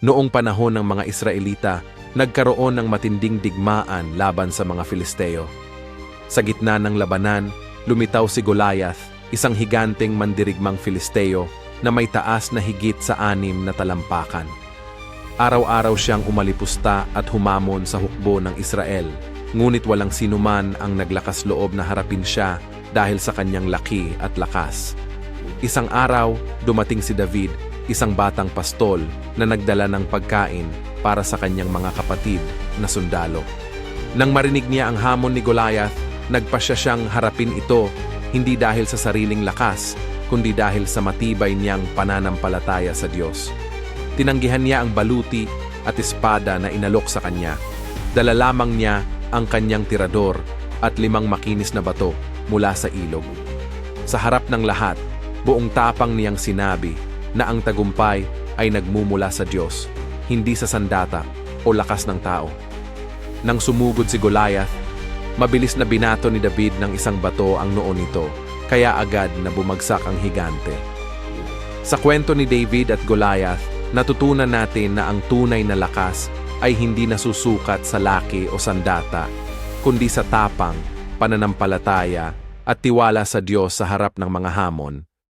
Noong panahon ng mga Israelita, nagkaroon ng matinding digmaan laban sa mga Filisteo. Sa gitna ng labanan, lumitaw si Goliath, isang higanteng mandirigmang Filisteo na may taas na higit sa 6 na talampakan. Araw-araw siyang umalipusta at humamon sa hukbo ng Israel, ngunit walang sinuman ang naglakas loob na harapin siya dahil sa kanyang laki at lakas. Isang araw, dumating si David, isang batang pastol na nagdala ng pagkain para sa kanyang mga kapatid na sundalo. Nang marinig niya ang hamon ni Goliath, nagpasya siyang harapin ito hindi dahil sa sariling lakas, kundi dahil sa matibay niyang pananampalataya sa Diyos. Tinanggihan niya ang baluti at espada na inalok sa kanya. Dala lamang niya ang kanyang tirador at 5 makinis na bato mula sa ilog. Sa harap ng lahat, buong tapang niyang sinabi na ang tagumpay ay nagmumula sa Diyos, hindi sa sandata o lakas ng tao. Nang sumugod si Goliath, mabilis na binato ni David ng isang bato ang noo nito, kaya agad na bumagsak ang higante. Sa kwento ni David at Goliath, natutunan natin na ang tunay na lakas ay hindi nasusukat sa laki o sandata, kundi sa tapang, pananampalataya at tiwala sa Diyos sa harap ng mga hamon.